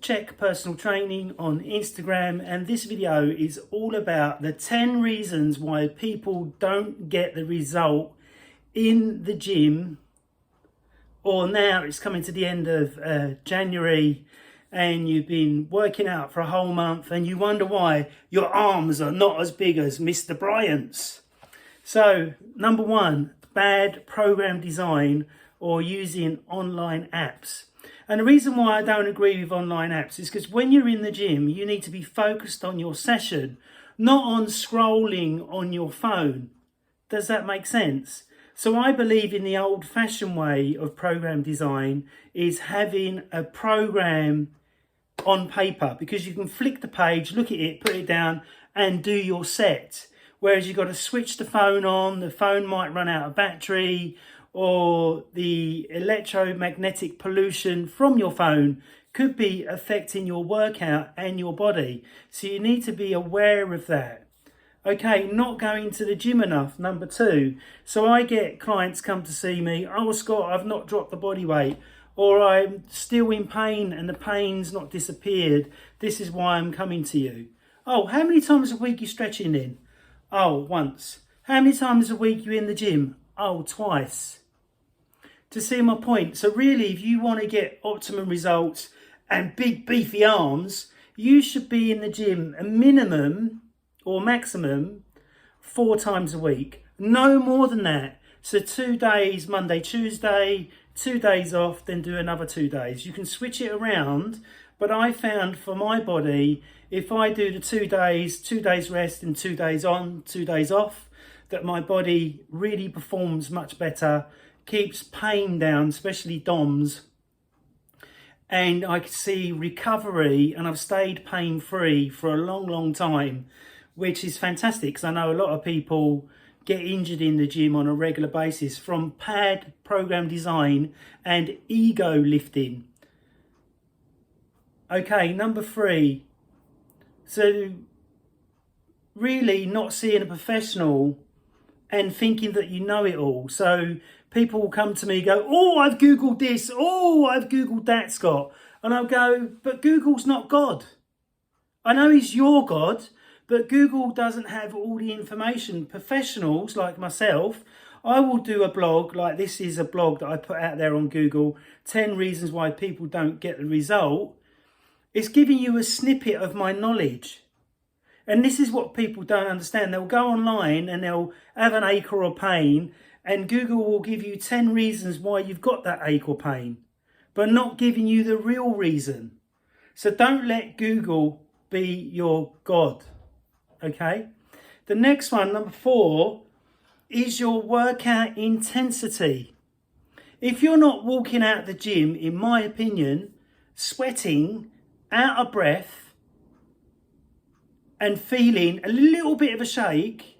Chek Personal Training on Instagram, and this video is all about the 10 reasons why people don't get the result in the gym. Or now it's coming to the end of January and you've been working out for a whole month and you wonder why your arms are not as big as Mr. Bryant's. So number one, bad program design or using online apps. And the reason why I don't agree with online apps is because when you're in the gym, you need to be focused on your session, not on scrolling on your phone. Does that make sense? So I believe in the old-fashioned way of program design is having a program on paper, because you can flick the page, look at it, put it down and do your set. Whereas you've got to switch the phone on, the phone might run out of battery, or the electromagnetic pollution from your phone could be affecting your workout and your body. So you need to be aware of that. Okay, not going to the gym enough, number two. So I get clients come to see me, oh Scott, I've not dropped the body weight, or I'm still in pain and the pain's not disappeared. This is why I'm coming to you. Oh, how many times a week you stretching in? Oh, once. How many times a week you in the gym? Oh, twice. To see my point. So really, if you want to get optimum results and big beefy arms, you should be in the gym a minimum or maximum 4 times a week. No more than that. So 2 days, Monday, Tuesday, 2 days off, then do another 2 days. You can switch it around, but I found for my body, if I do the 2 days rest and 2 days on, 2 days off, that my body really performs much better, keeps pain down, especially DOMs, and I can see recovery, and I've stayed pain-free for a long time, which is fantastic, because I know a lot of people get injured in the gym on a regular basis from bad program design and ego lifting. Okay, number 3. So really not seeing a professional and thinking that you know it all. So people will come to me and go, oh, I've Googled this. Oh, I've Googled that, Scott. And I'll go, but Google's not God. I know he's your God, but Google doesn't have all the information. Professionals like myself, I will do a blog, like this is a blog that I put out there on Google, 10 reasons why people don't get the result. It's giving you a snippet of my knowledge. And this is what people don't understand. They'll go online and they'll have an ache or a pain, and Google will give you 10 reasons why you've got that ache or pain, but not giving you the real reason. So don't let Google be your God. Okay? The next one, number 4, is your workout intensity. If you're not walking out the gym, in my opinion, sweating, out of breath, and feeling a little bit of a shake,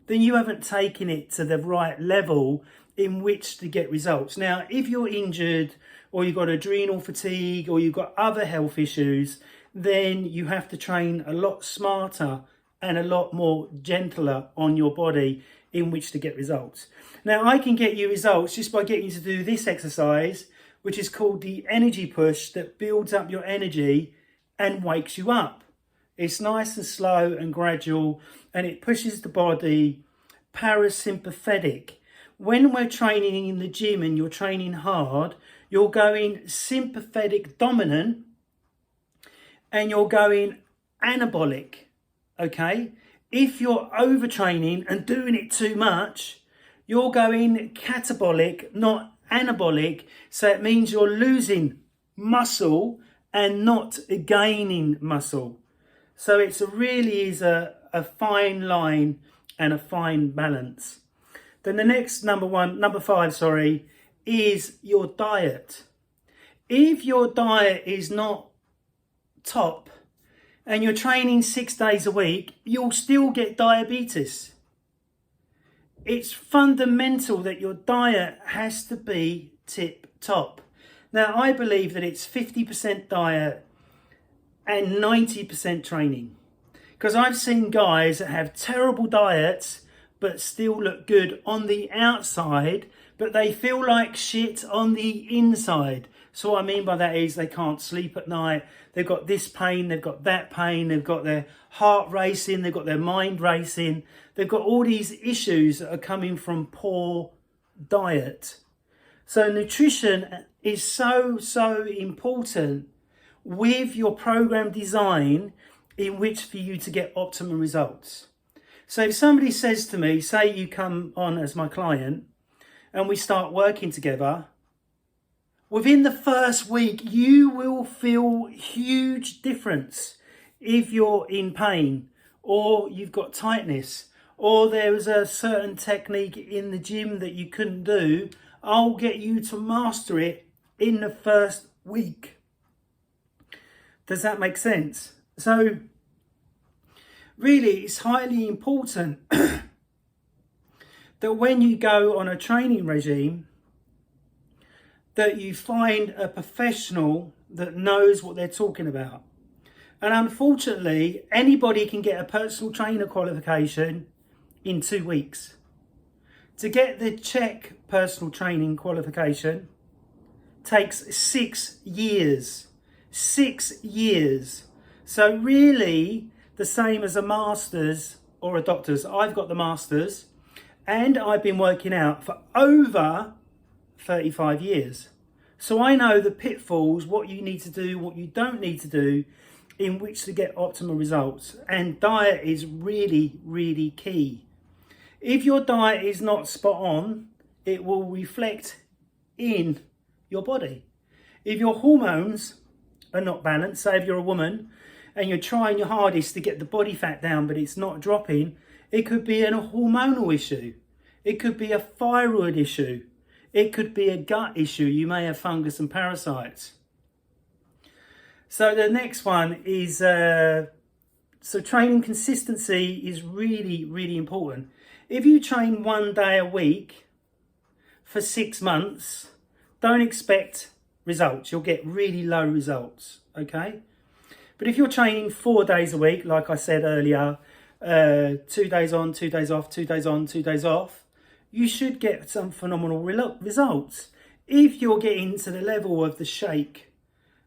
then you haven't taken it to the right level in which to get results. Now, if you're injured or you've got adrenal fatigue or you've got other health issues, then you have to train a lot smarter and a lot more gentler on your body in which to get results. Now, I can get you results just by getting you to do this exercise, which is called the energy push, that builds up your energy and wakes you up. It's nice and slow and gradual, and it pushes the body parasympathetic. When we're training in the gym and you're training hard, you're going sympathetic dominant and you're going anabolic. Okay? If you're overtraining and doing it too much, you're going catabolic, not anabolic. So it means you're losing muscle and not gaining muscle. So it's really is a fine line and a fine balance. Then the next number 5, is your diet. If your diet is not top and you're training 6 days a week, you'll still get diabetes. It's fundamental that your diet has to be tip top. Now, I believe that it's 50% diet and 90% training. Because I've seen guys that have terrible diets but still look good on the outside, but they feel like shit on the inside. So what I mean by that is they can't sleep at night, they've got this pain, they've got that pain, they've got their heart racing, they've got their mind racing, they've got all these issues that are coming from poor diet. So nutrition is so important with your program design in which for you to get optimum results. So if somebody says to me, say you come on as my client and we start working together, within the first week you will feel huge difference if you're in pain or you've got tightness or there is a certain technique in the gym that you couldn't do. I'll get you to master it in the first week. Does that make sense? So really, it's highly important that when you go on a training regime, that you find a professional that knows what they're talking about. And unfortunately, anybody can get a personal trainer qualification in 2 weeks. To get the Chek personal training qualification takes 6 years. 6 years. So really, the same as a master's or a doctor's. I've got the master's and I've been working out for over 35 years. So I know the pitfalls, what you need to do, what you don't need to do in which to get optimal results. And diet is really key. If your diet is not spot on, it will reflect in your body. If your hormones are not balanced, say if you're a woman and you're trying your hardest to get the body fat down but it's not dropping, it could be a hormonal issue. It could be a thyroid issue. It could be a gut issue. You may have fungus and parasites. So the next one is, so training consistency is really important. If you train 1 day a week for 6 months, don't expect results. You'll get really low results, okay? But if you're training 4 days a week, like I said earlier, 2 days on, 2 days off, 2 days on, 2 days off, you should get some phenomenal results. If you're getting to the level of the shake,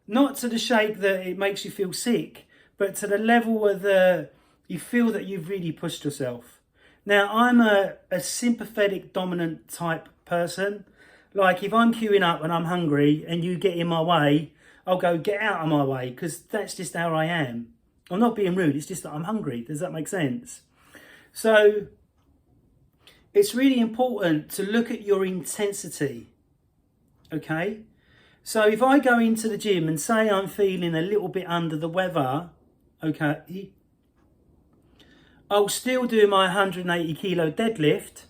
not to the shake that it makes you feel sick, but to the level where you feel that you've really pushed yourself. Now, I'm a sympathetic dominant type person. Like if I'm queuing up and I'm hungry and you get in my way, I'll go get out of my way because that's just how I am. I'm not being rude, it's just that I'm hungry. Does that make sense? So it's really important to look at your intensity, okay? So if I go into the gym and say I'm feeling a little bit under the weather, okay, I'll still do my 180 kilo deadlift,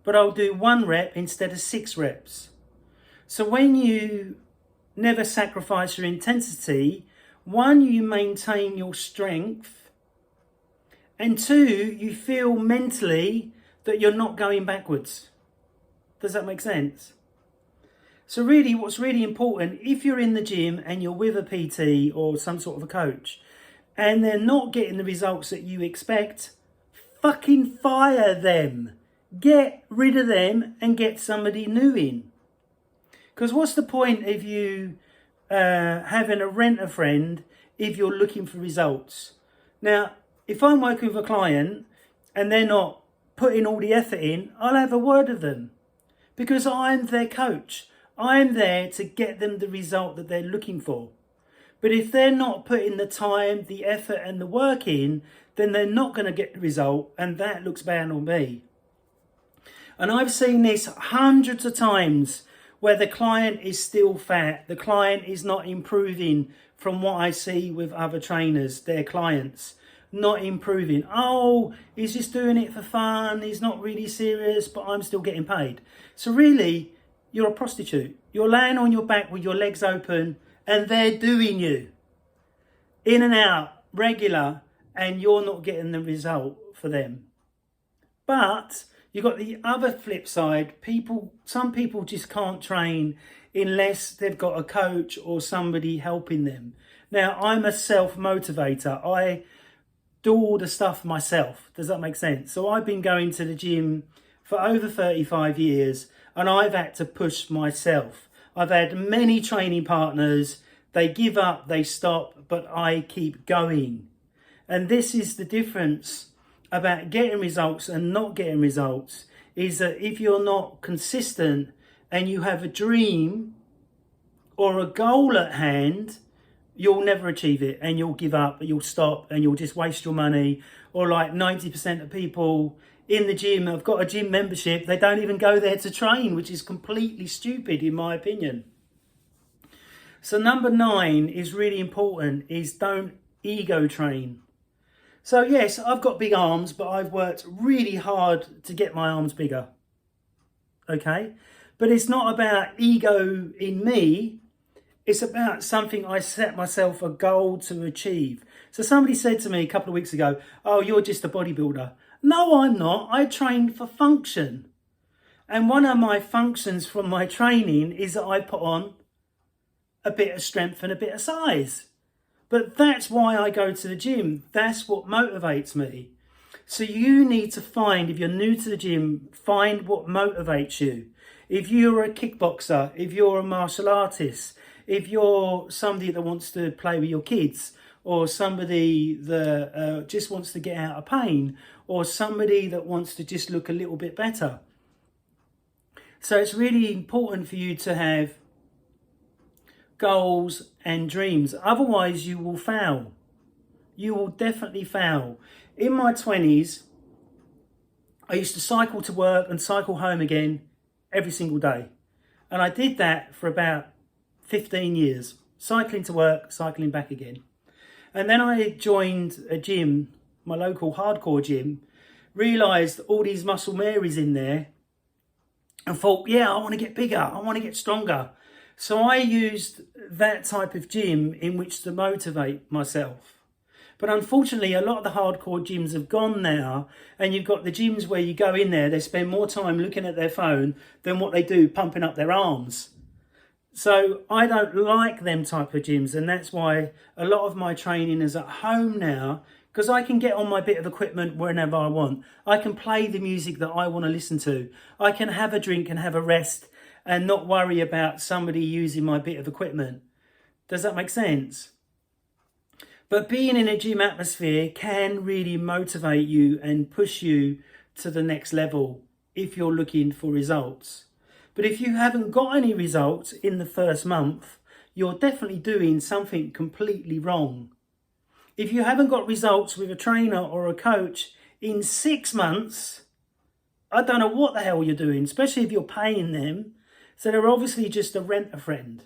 but I'll do 1 rep instead of 6 reps. So when you never sacrifice your intensity, 1, you maintain your strength, and 2, you feel mentally that you're not going backwards. Does that make sense? So really, what's really important, if you're in the gym and you're with a PT or some sort of a coach, and they're not getting the results that you expect, fucking fire them. Get rid of them and get somebody new in. Because what's the point of you having a rent-a-friend if you're looking for results? Now, if I'm working with a client and they're not putting all the effort in, I'll have a word with them. Because I'm their coach. I'm there to get them the result that they're looking for. But if they're not putting the time, the effort and the work in, then they're not going to get the result, and that looks bad on me. And I've seen this hundreds of times where the client is still fat, the client is not improving from what I see with other trainers, their clients, not improving. Oh, he's just doing it for fun, he's not really serious, but I'm still getting paid. So really, you're a prostitute. You're laying on your back with your legs open and they're doing you. In and out, regular, and you're not getting the result for them. But you've got the other flip side. Some people just can't train unless they've got a coach or somebody helping them. Now, I'm a self-motivator. I do all the stuff myself. Does that make sense? So I've been going to the gym for over 35 years and I've had to push myself. I've had many training partners, they give up, they stop, but I keep going. And this is the difference about getting results and not getting results, is that if you're not consistent and you have a dream or a goal at hand, you'll never achieve it, and you'll give up, you'll stop, and you'll just waste your money. Or like 90% of people in the gym have got a gym membership, they don't even go there to train, which is completely stupid in my opinion. So number 9 is really important, is don't ego train. So yes, I've got big arms, but I've worked really hard to get my arms bigger. Okay? But it's not about ego in me. It's about something I set myself a goal to achieve. So somebody said to me a couple of weeks ago, oh, you're just a bodybuilder. No, I'm not. I train for function. And one of my functions from my training is that I put on a bit of strength and a bit of size. But that's why I go to the gym. That's what motivates me. So you need to find, if you're new to the gym, find what motivates you. If you're a kickboxer, if you're a martial artist, if you're somebody that wants to play with your kids, or somebody that just wants to get out of pain, or somebody that wants to just look a little bit better. So it's really important for you to have goals and dreams. Otherwise you will fail. You will definitely fail. In my 20s, I used to cycle to work and cycle home again every single day. And I did that for about 15 years. Cycling to work, cycling back again. And then I joined a gym, my local hardcore gym, realised all these muscle Marys in there and thought, yeah, I want to get bigger, I want to get stronger. So I used that type of gym in which to motivate myself. But unfortunately, a lot of the hardcore gyms have gone now, and you've got the gyms where you go in there, they spend more time looking at their phone than what they do pumping up their arms. So I don't like them type of gyms, and that's why a lot of my training is at home now, because I can get on my bit of equipment whenever I want. I can play the music that I want to listen to. I can have a drink and have a rest and not worry about somebody using my bit of equipment. Does that make sense? But being in a gym atmosphere can really motivate you and push you to the next level if you're looking for results. But if you haven't got any results in the first month, you're definitely doing something completely wrong. If you haven't got results with a trainer or a coach in 6 months, I don't know what the hell you're doing, especially if you're paying them. So they're obviously just a rent-a-friend.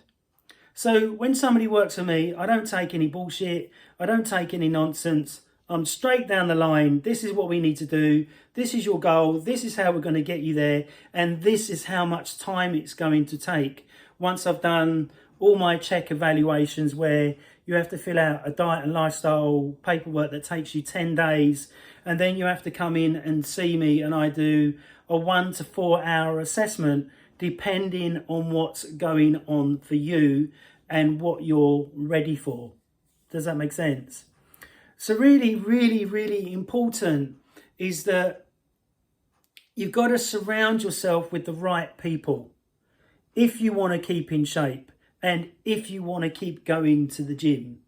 So when somebody works for me, I don't take any bullshit. I don't take any nonsense. I'm straight down the line. This is what we need to do. This is your goal. This is how we're going to get you there. And this is how much time it's going to take. Once I've done all my Chek evaluations, where you have to fill out a diet and lifestyle paperwork that takes you 10 days. And then you have to come in and see me, and I do a 1 to 4 hour assessment depending on what's going on for you and what you're ready for. Does that make sense? So really, really, really important is that you've got to surround yourself with the right people if you want to keep in shape and if you want to keep going to the gym.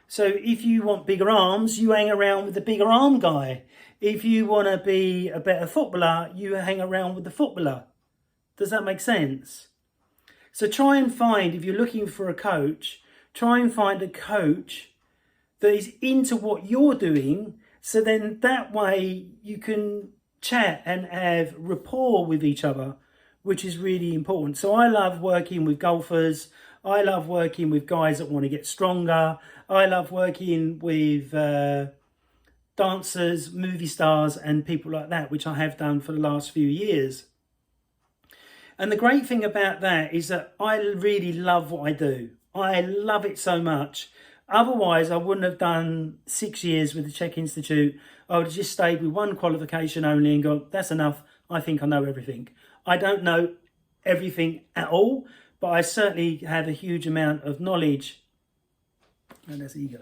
So if you want bigger arms, you hang around with the bigger arm guy. If you want to be a better footballer, you hang around with the footballer. Does that make sense? So try and find, if you're looking for a coach, try and find a coach that is into what you're doing, so then that way you can chat and have rapport with each other, which is really important. So I love working with golfers. I love working with guys that want to get stronger. I love working with dancers, movie stars, and people like that, which I have done for the last few years. And the great thing about that is that I really love what I do. I love it so much. Otherwise, I wouldn't have done 6 years with the Chek Institute. I would have just stayed with one qualification only and gone, that's enough. I think I know everything. I don't know everything at all, but I certainly have a huge amount of knowledge. And that's ego.